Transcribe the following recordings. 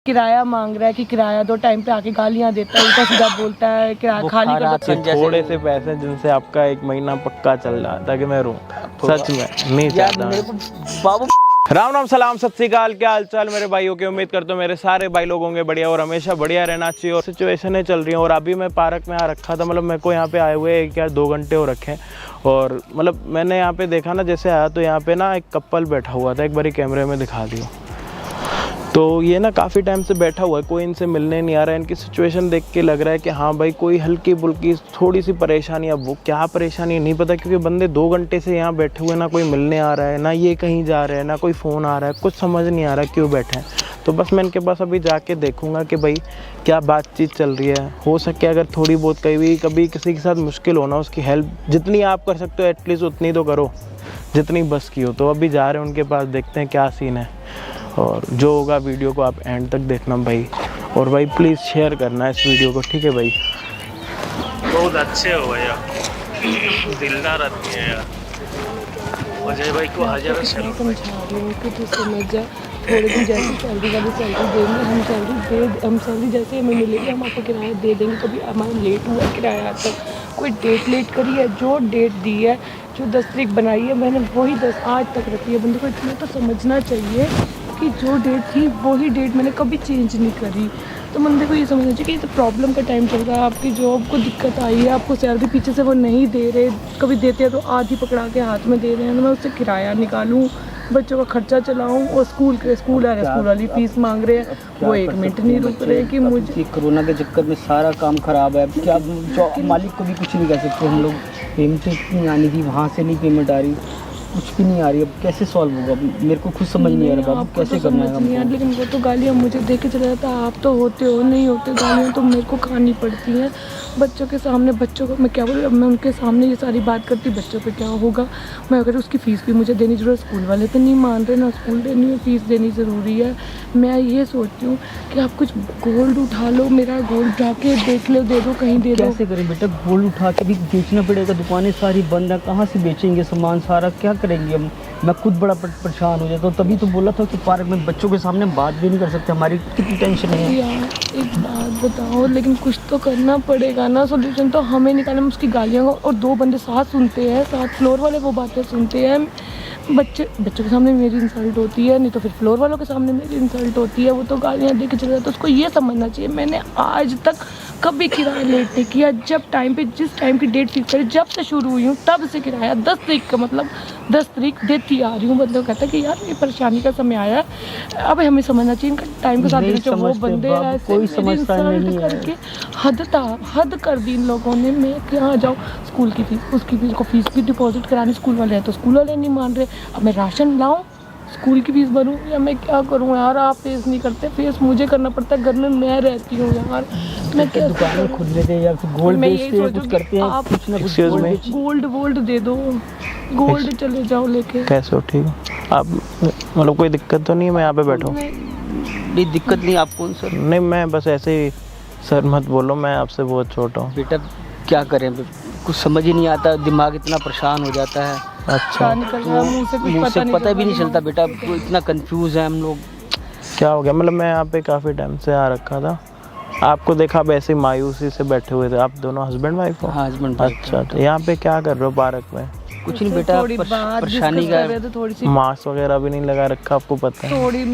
किराया मांग रहा है कि किराया दो, टाइम पे आके गालियां देता है, उल्टा सीधा बोलता है किराया खाली कर दो। थोड़े से पैसे जिनसे आपका एक महीना पक्का चल रहा था कि मैं रहूं, सच में नहीं चाहता। राम राम सलाम सत श्री अकाल, क्या हाल चाल मेरे भाइयों के। उम्मीद करता हूँ मेरे सारे भाई लोग होंगे बढ़िया और हमेशा बढ़िया रहना चाहिए। और सिचुएशनें चल रही हैं और अभी मैं पार्क में आ रखा था, मतलब मेरे को यहाँ पे आए हुए क्या 2 घंटे हो रखे हैं। और मतलब मैंने यहाँ पे देखा ना, जैसे आया तो यहाँ पे ना एक कपल बैठा हुआ था, एक बारी कैमरे में दिखा दियो। तो ये ना काफ़ी टाइम से बैठा हुआ है, कोई इनसे मिलने नहीं आ रहा है। इनकी सिचुएशन देख के लग रहा है कि हाँ भाई कोई हल्की बुल्की थोड़ी सी परेशानी। अब वो क्या परेशानी है नहीं पता, क्योंकि बंदे 2 घंटे से यहाँ बैठे हुए, ना कोई मिलने आ रहा है, ना ये कहीं जा रहे हैं, ना कोई फ़ोन आ रहा है, कुछ समझ नहीं आ रहा क्यों बैठे हैं। तो बस मैं इनके पास अभी जाके देखूंगा कि भाई क्या बातचीत चल रही है। हो सके अगर थोड़ी बहुत कभी किसी के साथ मुश्किल हो ना, उसकी हेल्प जितनी आप कर सकते हो एटलीस्ट उतनी तो करो, जितनी बस की हो। तो अभी जा रहे हैं उनके पास, देखते हैं क्या सीन है। और जो होगा वीडियो को आप एंड तक देखना भाई। और भाई प्लीज़ शेयर करना इस वीडियो को, ठीक है भाई। बहुत अच्छे हो भैया, दिलदार आदमी है यार। अजय भाई को हज़ारों सैल्यूट। समझा रही हूँ कि तू समझ जा, थोड़े दिन जैसे सैलरी वाली सैलरी देंगे, हम सैलरी जैसे हमें मिलेगी हम आपको किराया दे देंगे। कभी हमारा लेट हुआ है किराया तक, कोई डेट लेट करी है, जो डेट दी है, जो 10 तारीख बनाई है मैंने वही 10 आज तक रखी है। बंदे को इतना तो समझना चाहिए कि जो डेट थी वही डेट मैंने कभी चेंज नहीं करी। तो बंदे को ये समझना चाहिए कि ये तो प्रॉब्लम का टाइम चल रहा है, आपकी जॉब को दिक्कत आई है, आपको सैलरी पीछे से वो नहीं दे रहे, कभी देते हैं तो आधी पकड़ा के हाथ में दे रहे हैं, तो मैं उससे किराया निकालूँ, बच्चों का खर्चा चलाऊँ, और स्कूल वाली फीस मांग रहे हैं, वो 1 मिनट नहीं रुक रहे कि मुझे। कोरोना के चक्कर में सारा काम खराब है। क्या मालिक को भी कुछ नहीं कह सकते हम लोग। पेमेंट नहीं आनी थी, वहाँ से नहीं पेमेंट आ रही, कुछ भी नहीं आ रही। अब कैसे सॉल्व होगा मेरे को खुद समझ नहीं आ रहा बाबू, कैसे तो करना है हमको। लेकिन वो तो गालियाँ मुझे देके चला जाता है, आप तो होते हो, नहीं होते गालियाँ तो मेरे को खानी पड़ती हैं बच्चों के सामने। बच्चों को मैं क्या बोलूँ, अब मैं उनके सामने ये सारी बात करती, बच्चों पे क्या होगा। मैं अगर उसकी फ़ीस भी मुझे देनी ज़रूरत, स्कूल वाले तो नहीं मान रहे ना, स्कूल देनी है, फ़ीस देनी ज़रूरी है। मैं ये सोचती हूँ कि आप कुछ गोल्ड उठा लो, मेरा गोल्ड उठा के देख लो, दे दो, कहीं दे दो। कैसे करें बेटा, गोल्ड उठा के भी बेचना पड़ेगा, दुकानें सारी बंद है, कहाँ से बेचेंगे सामान सारा, क्या करेंगे हम। मैं खुद बड़ा परेशान हो जाता हूँ। तभी तो बोला था कि पार्क में बच्चों के सामने बात भी नहीं कर सकते, हमारी कितनी टेंशन है यार। एक बात बताओ, लेकिन कुछ तो करना पड़ेगा ना, सोल्यूशन तो हमें निकालना। उसकी गालियाँ और 2 बंदे साथ सुनते हैं, साथ फ्लोर वाले वो बातें सुनते हैं। बच्चों के सामने मेरी इंसल्ट होती है, नहीं तो फिर फ्लोर वालों के सामने मेरी इंसल्ट होती है, वो तो गालियाँ दे के चले जाते हैं। उसको ये समझना चाहिए मैंने आज तक कभी किराया लेट नहीं किया। जब टाइम पे, जिस टाइम की डेट फिक्स करी, जब से शुरू हुई हूँ तब से किराया 10 तारीख का, मतलब 10 तारीख देती आ रही हूँ। बंदे को कहता है कि यार ये परेशानी का समय आया, अब हमें समझना चाहिए, इनका टाइम के साथ देना चाहिए। वो बंदे ऐसे मेरी इंसल्ट करके हद कर दी इन लोगों ने। मैं क्या जाऊँ, स्कूल की फीस, उसकी फीस को फीस भी डिपॉजिट करानी, स्कूल वाले हैं तो स्कूल वाले नहीं मान रहे। अब मैं राशन लाऊं, स्कूल की फीस भरूं, या मैं क्या करूं यार। आप फेस नहीं करते, फेस मुझे करना पड़ता है, घर में मैं रहती हूँ यार। मैं क्या दुकानें खुद लेते हैं या फिर गोल्ड बेचते हैं, कुछ करते हैं, आप कुछ ना कुछ गोल्ड दे दो, गोल्ड चले जाओ लेके। कैसे हो, ठीक हो आप? मतलब कोई दिक्कत तो नहीं है मैं यहाँ पे बैठा हूँ? नहीं दिक्कत नहीं। आप कौन सर? नहीं मैं बस ऐसे ही, सर मत बोलो, मैं आपसे बहुत छोटा हूँ। बेटा क्या करें, कुछ समझ ही नहीं आता, दिमाग इतना परेशान हो जाता है। अच्छा, मुँह से पता भी नहीं चलता बेटा, इतना कंफ्यूज है हम लोग। क्या हो गया? मतलब मैं यहाँ पे काफ़ी टाइम से आ रखा था, आपको देखा आप ऐसे मायूसी से बैठे हुए थे। आप दोनों हस्बैंड वाइफ हो? हाँ हस्बैंड वाइफ। अच्छा, तो यहाँ पे क्या कर रहे हो पार्क में? कुछ नहीं बेटा, परेशानी का थोड़ी सी मास्क वगैरह भी नहीं लगा रखा, आपको पता है? थोड़ी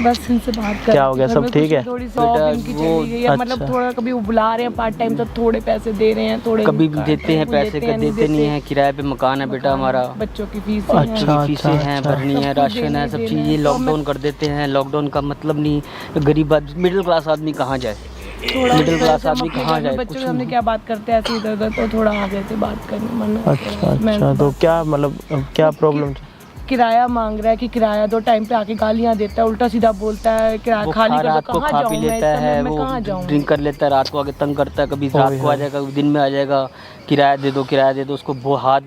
बस इनसे बात कर। क्या हो गया, सब ठीक है? थोड़ी सी इनकी चली गई है, मतलब अच्छा। थोड़ा कभी वो बुला रहे हैं पार्ट टाइम, तो थोड़े पैसे दे रहे हैं, थोड़े कभी देते हैं पैसे, कभी देते नहीं है। किराए पे मकान है बेटा हमारा, बच्चों की फीस अच्छा, फीसें हैं भरनी है, राशन है, सब चीज़ें लॉकडाउन कर देते हैं। लॉकडाउन का मतलब नहीं, गरीब आदमी, मिडिल क्लास आदमी कहाँ जाए, मिडिल क्लास आदमी कहाँ जाए। बच्चों के सामने क्या बात करते हैं ऐसे इधर उधर, तो थोड़ा आ गए थे बात करने मन। अच्छा, तो क्या मतलब क्या प्रॉब्लम? किराया मांग रहा है कि किराया दो, टाइम पे आके गालियां देता है, उल्टा सीधा बोलता है किराया खाली कर दो। कहाँ जाऊँ मैं, लेता है वो, ड्रिंक कर लेता है, रात को आके तंग करता है, कभी रात को आ जाएगा, कभी दिन में आ जाएगा, किराया दे दो किराया दे दो। उसको वो हाथ,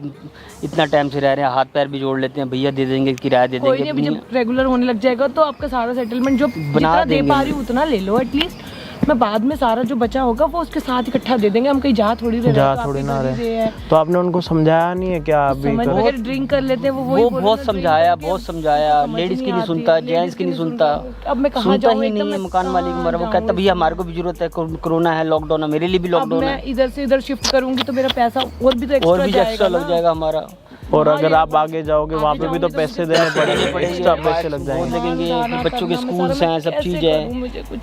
इतना टाइम से रह रहे हैं, हाथ पैर भी जोड़ लेते हैं, भैया दे देंगे किराया दे देंगे। जब रेगुलर होने लग जाएगा तो आपका सारा सेटलमेंट जो जितना दे पा रही हूँ उतना ले लो एटलीस्ट। मैं बाद में सारा जो बचा होगा वो उसके साथ इकट्ठा दे देंगे, हम कहीं जा थोड़ी रहे जा हैं, तो थोड़ी आपके ना घर ही रहे। हैं। तो आपने उनको समझाया नहीं है क्या अभी समझ करो? अगर ड्रिंक कर लेते हैं वो बहुत समझाया, बहुत समझाया, लेडीज की नहीं सुनता, जेंट्स की नहीं सुनता, अब मैं कहाँ सुनता जाऊँ? ही नहीं है मकान मालिक हमारा। वो कहता भैया हमारे को भी जरूरत है, कोरोना है, लॉकडाउन है, मेरे लिए भी अब लॉकडाउन मैं है, इधर से इधर शिफ्ट करूंगी तो मेरा पैसा और भी तो और भी एक्स्ट्रा एक्स्ट्रा लग जाएगा हमारा। और अगर आप आगे जाओगे वहाँ पे भी तो पैसे देने पड़ेंगे, एक्स्ट्रा पैसे लग जाएंगे। लगेंगे, बच्चों के स्कूल हैं, सब चीज़ है। मुझे कुछ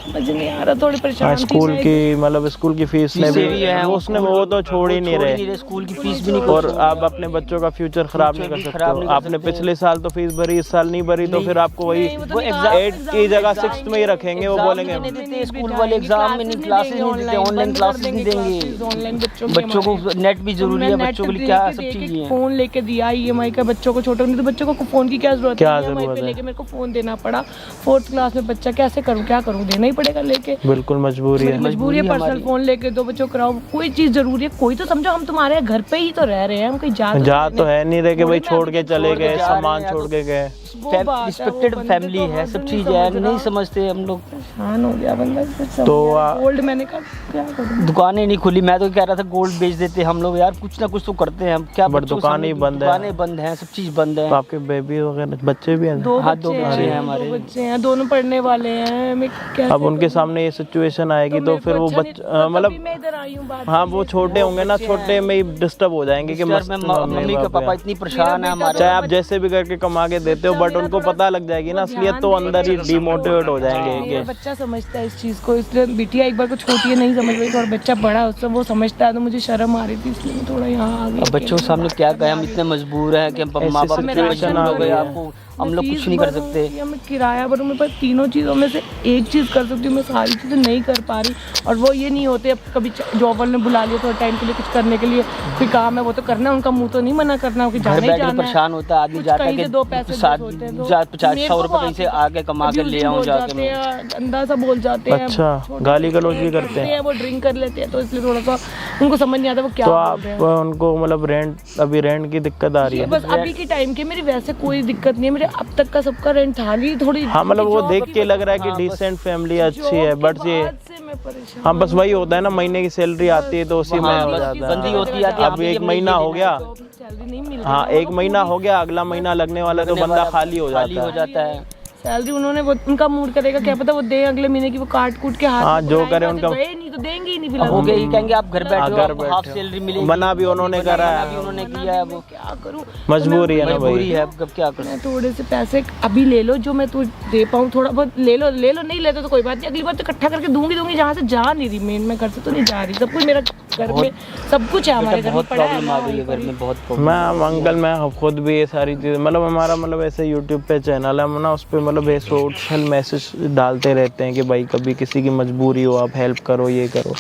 समझ नहीं आ रहा, थोड़ी परेशान थी स्कूल मैं। की मतलब स्कूल की फीस ने फीसें भी हैं, भी उसने वो तो छोड़ ही नहीं रहे। स्कूल की फीस भी नहीं और आप अपने बच्चों का फ्यूचर खराब नहीं कर सकते खराब हो। नहीं कर आपने सकते। पिछले साल तो फीस भरी, इस साल नहीं भरी, तो फिर आपको वही नहीं, वो तो वो निकाल- एग्जाम 8 की जगह 6th में ही रखेंगे। वो बोलेंगे नहीं देते, स्कूल वाले एग्जाम में नहीं, क्लासेस नहीं देते, ऑनलाइन क्लासेस नहीं देंगे। ऑनलाइन बच्चों को नेट भी जरूरी है, बच्चों के लिए क्या सब चीजें हैं। फोन लेके दिया EMI का बच्चों को, छोटा नहीं तो बच्चों को फोन की क्या जरूरत क्या है? EMI जरूरत पे है? लेके मेरे को फोन देना पड़ा। 4th क्लास में बच्चा, कैसे करूँ, क्या करूँ, देना ही पड़ेगा लेके। बिल्कुल मजबूरी है। मजबूरी है, पर्सनल फोन लेके दो बच्चों कराओ, कोई चीज जरूरी है, कोई तो समझो, हम तुम्हारे घर पे ही तो रह रहे हैं, हम कहीं जा तो है नहीं रहे कि भाई छोड़ के चले गए, सामान छोड़ के गए। रिस्पेक्टेड फैमिली है, सब चीज है, नहीं समझते हम लोग। परेशान हो गया बंदा। तो गोल्ड मैंने कहा क्या करूँ, दुकानें नहीं खुली, मैं तो कह रहा था गोल्ड बेच देते हम लोग यार, कुछ ना कुछ तो करते हैं हम। क्या बट बच्चों के दुकानें सामने ही बंद है। दुकानें बंद हैं, सब चीज बंद है। तो आपके बेबी वगैरह बच्चे भी हैं? दो हाँ, दो बच्चे बच्चे हैं हैं हमारे, हमारे। दो बच्चे हैं, दोनों पढ़ने वाले हैं। मैं कैसे अब उनके सामने ये सिचुएशन आएगी तो फिर वो मतलब मैं इधर आई हूँ बात। हाँ वो छोटे होंगे ना, छोटे में ही डिस्टर्ब हो जाएंगे कि मस्त मम्मी का पापा इतनी परेशान है हमारे। चाहे आप जैसे भी करके कमा के देते हो, बट उनको पता लग जाएगी ना असलियत, तो अंदर ही डिमोटिवेट हो जाएंगे मेरा कि बच्चा समझता है इस चीज को, इसलिए बिटिया एक बार को छोटी है नहीं समझ रही, और बच्चा बड़ा है उससे वो समझता है, तो मुझे शर्म आ रही थी, इसलिए मैं थोड़ा यहाँ आ गई। अब बच्चों के सामने क्या कहें, हम इतने मजबूर हैं कि हम माँ बाप इतने परेशान हो गए, आपको हम लोग कुछ नहीं कर सकते। मैं किराया भरूँ, मेरे पास तीनों चीज़ों में से एक चीज़ कर सकती हूँ, मैं सारी चीज़ें नहीं कर पा रही। और वो ये नहीं होते, अब कभी जॉब वाले ने बुला लिया थोड़ा टाइम के लिए कुछ करने के लिए, कोई काम है वो तो करना है, उनका मुंह तो नहीं मना करना, कि घर जाना ही बैठ के जाना परेशान होता है आदमी, जाता है कि 50-100 रुपए कहीं से आगे कमा के ले आऊँ जाके। अंदाजा बोल जाते हैं, अच्छा गाली गलौज भी करते हैं। वो ड्रिंक कर लेते हैं, तो इसलिए थोड़ा सा उनको समझ नहीं आता वो क्या तो बोल आप रहे हैं। उनको मतलब अभी रेंट की दिक्कत आ रही है? बस अभी के टाइम की मेरी वैसे कोई दिक्कत नहीं है, मेरे अब तक का सबका रेंट था नहीं, थोड़ी हाँ मतलब वो जॉब देख की के लग रहा है वजह कि डिसेंट फैमिली अच्छी जॉब है, के बट ये बाद से मैं परेशान हाँ बस वही होता है ना, महीने की सैलरी आती है तो उसी में हो जाता बंदी है। होती है। अब 1 महीना हो गया, हूँ, सैलरी नहीं मिल हाँ 1 महीना हो गया, अगला महीना लगने वाला है तो बंदा खाली हो जाता है। सैलरी उन्होंने वो उनका मूड करेगा, क्या पता वो दे अगले महीने की, वो काट कूट के हाथ हाँ, में जो पकड़ाएंगे, करे तो उनका- गए नहीं तो देंगे ही नहीं हो फिलहाल। गए ही कहेंगे आप घर बैठे हो, घर आपको हाफ बैठे सैलरी मिलेगी। मना भी उन्होंने करा मना भी है, उन्होंने किया है, वो क्या करूँ, मजबूरी है ना मजबूरी भाई। है, अब क्या करें। मैं थोड़े से पैसे अभी ले लो, जो मैं तू दे पाऊँ थोड़ा बहुत ले लो, नहीं लेते तो कोई बात नहीं, अगली बार तो इकट्ठा करके दूंगी जहाँ से जा नहीं रही, मेन मैं घर से तो नहीं जा रही, सब कुछ मेरा घर में सब कुछ है, हमारे घर में बहुत पड़ा है प्रॉब्लम आ गई है घर में, बहुत प्रॉब्लम। मैं अंकल मैं खुद भी ये सारी चीज़ मतलब हमारा मतलब ऐसे यूट्यूब पे चैनल है, हम ना उस पर मतलब ये सोशल मैसेज डालते रहते हैं कि भाई कभी किसी की मजबूरी हो आप हेल्प करो, ये करो।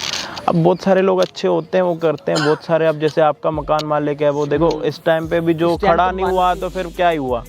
अब बहुत सारे लोग अच्छे होते हैं वो करते हैं, बहुत सारे अब जैसे आपका मकान मालिक है वो देखो इस टाइम पे भी जो खड़ा नहीं हुआ तो फिर क्या ही हुआ।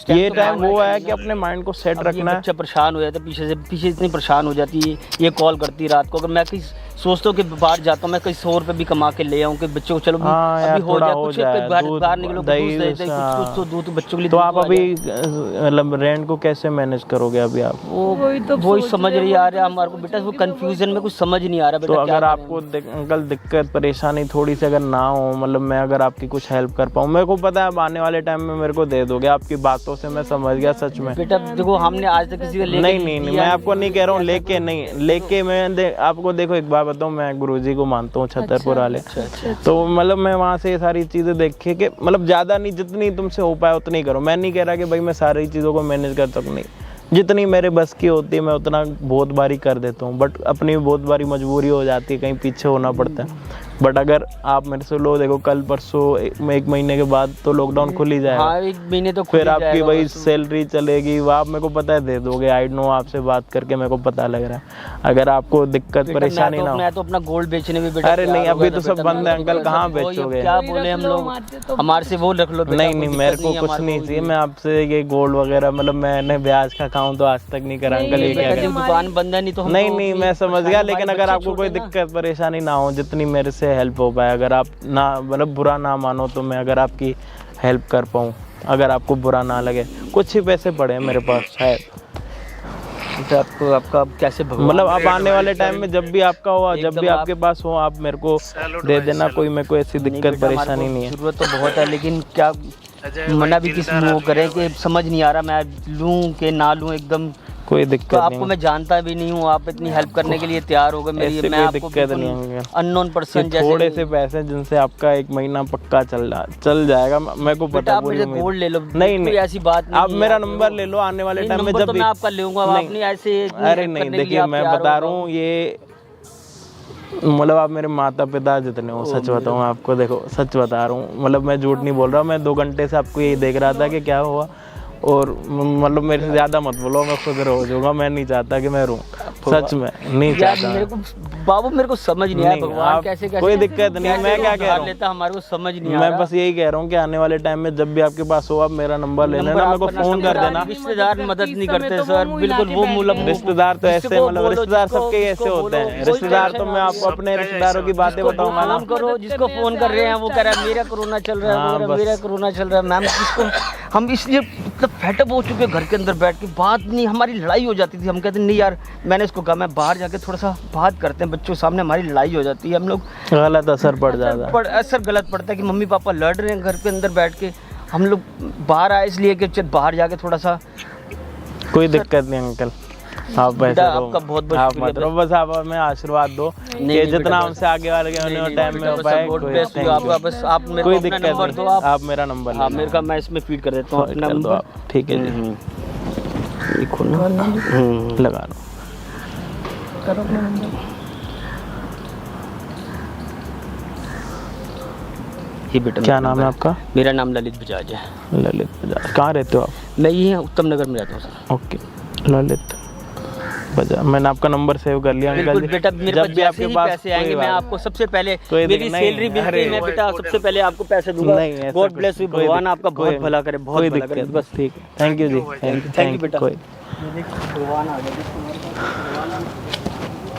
ये टाइम वो है कि अपने माइंड को सेट रखना है। बच्चा परेशान हो जाता है, पीछे इतनी परेशान हो जाती है, ये कॉल करती है रात को। अगर मैं कहीं सोचता हूँ कि बाहर जाता हूँ, मैं कहीं 100 रुपए भी कमा के ले आऊँ कि बच्चों को चलो हाँ यार, अभी हो थोड़ा जाए हो कुछ, जाए, बाहर निकलो दही, कुछ तो दूध बच्चों के लिए। तो आप अभी मतलब रेंट को कैसे मैनेज करोगे अभी आप? वही समझ नहीं आ रहा हमारे को बेटा, वो कंफ्यूजन में कुछ समझ नहीं आ रहा तो बेटा। अगर आपको अंकल दिक्कत परेशानी थोड़ी सी अगर ना हो, मतलब मैं अगर आपकी कुछ हेल्प कर पाऊँ, मेरे को पता है आने वाले टाइम में मेरे को दे दोगे, आपकी बातों से मैं समझ गया सच में। बेटा देखो हमने आज तक किसी का नहीं मैं आपको नहीं कह रहा हूँ लेके मैं आपको देखो एक बात बताऊँ, मैं गुरुजी को मानता हूँ छतरपुर वाले। तो मतलब मैं वहाँ से ये सारी चीज़ें देखे कि मतलब ज़्यादा नहीं, जितनी तुमसे हो पाए उतनी करो। मैं नहीं कह रहा कि भाई मैं सारी चीज़ों को मैनेज कर सकूँ, नहीं, जितनी मेरे बस की होती है मैं उतना बहुत बारी कर देता हूँ, बट अपनी बहुत बारी मजबूरी हो जाती है, कहीं पीछे होना पड़ता है। बट अगर आप मेरे से लो देखो कल परसों 1 महीने के बाद तो लॉकडाउन खुल ही जाएगा। हाँ 1 महीने तो फिर आपकी वही सैलरी चलेगी, वो आप मेरे को पता है दे दोगे। आई नो, आपसे बात करके मेरे को पता लग रहा है। अगर आपको दिक्कत परेशानी ना हो, मैं तो अपना गोल्ड बेचने में बेटा। अरे नहीं अभी तो सब बंद है अंकल, कहाँ बेचोगे? क्या बोले हम लोग, हमारे से वो रख लो। नहीं मेरे को कुछ नहीं चाहिए, मैं आपसे ये गोल्ड वगैरह मतलब मैंने ब्याज का अकाउंट तो आज तक नहीं करा अंकल। ये क्या करें? दुकान बंद है, नहीं तो नहीं मैं समझ गया, लेकिन अगर आपको कोई दिक्कत परेशानी ना हो, जितनी मेरे से हेल्प हो पाए, अगर आप ना मतलब बुरा ना मानो तो मैं अगर आपकी हेल्प कर पाऊँ, अगर आपको बुरा ना लगे, कुछ ही पैसे पड़े हैं मेरे पास शायद। जैसे आपको आपका कैसे भगवान मतलब अब आने वाले टाइम में जब भी आपका हो, जब भी एकदम आपके पास हो, आप मेरे को दे देना, कोई मेरे को ऐसी दिक्कत परेशानी नहीं है। जरूरत तो बहुत है, लेकिन क्या मना भी किस मुँह करें कि समझ नहीं आ रहा मैं लूँ कि ना लूँ एकदम। कोई दिक्कत तो नहीं आपको मैं जानता भी नहीं हूँ, आप इतनी हेल्प करने के लिए तैयार हो गए मेरी, ऐसे मैं कोई आपको दिक्कत नहीं है। अननोन पर्सन ये जैसे थोड़े से पैसे जिनसे आपका एक महीना पक्का चल जाएगा, मेरे को बेटा पता आप पूरी मुझे उम्मीद। गोल्ड ले लो, नहीं कोई नहीं ऐसी बात नहीं आप है, मेरा आप नंबर ले लो, आने वाले टाइम में नंबर जब तो भी मैं आपका लूंगा, नहीं, आपने ऐसे इतनी अरे help नहीं करने के लिए देखिए आप मैं तैयार बता हो रहा हूँ ये मतलब आप मेरे माता पिता जितने हो, सच बताऊँ आपको, देखो सच बता रहा हूँ, मतलब मैं झूठ नहीं बोल रहा हूँ। मैं 2 घंटे से आपको यही देख रहा था कि क्या हुआ, और मतलब मेरे से ज़्यादा मत बोलो, मैं खुद रो जाऊँगा। मैं नहीं चाहता कि मैं रूँ, सच में नहीं यार चाहता। मेरे को बाबू मेरे को समझ नहीं आया नहीं, भगवान आप कैसे कैसे कोई दिक्कत नहीं, कैसे मैं क्या उधार कह रहा हूँ, लेता हमारे को समझ नहीं आ मैं रहा। बस यही कह रहा हूँ कि आने वाले टाइम में जब भी आपके पास हो, आप मेरा नंबर ले नंबर लेना, मेरे को आपका फ़ोन कर नंबर देना। रिश्तेदार मदद नहीं करते तो सर, वो बिल्कुल वो मुँह रिश्तेदार तो ऐसे जिसको मतलब बोलो, रिश्तेदार जिसको- सबके ऐसे जिसको होते बोलो, हैं। कोई रिश्तेदार तो टेंशन मैं ना आपको अपने सबका रिश्तेदारों की बातें जिसको बताऊंगा ना। फोन करो, जिसको फोन कर रहे हैं वो कह रहा है मेरा कोरोना चल रहा है, हाँ, वो कह रहा है बस। मेरा कोरोना चल रहा है। मैम किसको हम इसलिए इतना फेटअप हो चुके हैं घर के अंदर बैठ के, बात नहीं, हमारी लड़ाई हो जाती थी, हम कहते नहीं यार, मैंने इसको कहा मैं बाहर जाके थोड़ा सा बात करते हैं, बच्चों के सामने हमारी लड़ाई हो जाती है, हम लोग गलत असर पड़ जाता है। असर गलत पड़ता है कि मम्मी पापा लड़ रहे हैं घर के अंदर बैठ के, हम लोग बाहर आए इसलिए कि चल बाहर जाके थोड़ा सा। कोई दिक्कत नहीं अंकल, आप बेटा, वैसे रहो, आपका बहुत-बहुत आप शुक्रिया। मत रहो, बस आप हमें आशीर्वाद दो कि नहीं जितना बेटा, हमसे आगे वाले के होने टाइम में हो पाए। God कोई bless you, thank you। आप बस आप मेरे कोई को अपना दिक्कत नंबर दो, नहीं, आप मेरा नंबर हाँ ले मेरे का मैं इसमें फीड कर देता हूँ अपना कर दो नंबर। आप, ठीक है जी, लिखो ना। लगा लो। करो अपना नंबर। ये बेटा क्या मेरा नाम है नंबर आपका? मेरा नाम ललित बजाज है। ललित बजाज। कहाँ रहते हो आप? मैं ये उत्तम नगर में रहता हूँ सर। ओके, ललित बजाज, मैंने आपका नंबर सेव कर लिया बिल्कुल अंकल जी। बेटा, मेरे जब पास भी जैसे आपके ही पास पैसे आएंगे कोई मैं बात- आपको सबसे पहले कोई मेरी दिक्कत सैलरी नहीं, मिलती है, मैं अरे बेटा सबसे पहले आपको पैसे दूंगा। नहीं, ऐसा गॉड कुछ- ब्लेस यू, कोई भगवान दिक्कत- आपका बहुत कोई- भला करे, बहुत कोई भला करे, दिक्कत बस ठीक है, thank you ji, thank you बेटा। कोई भगवान आ गया।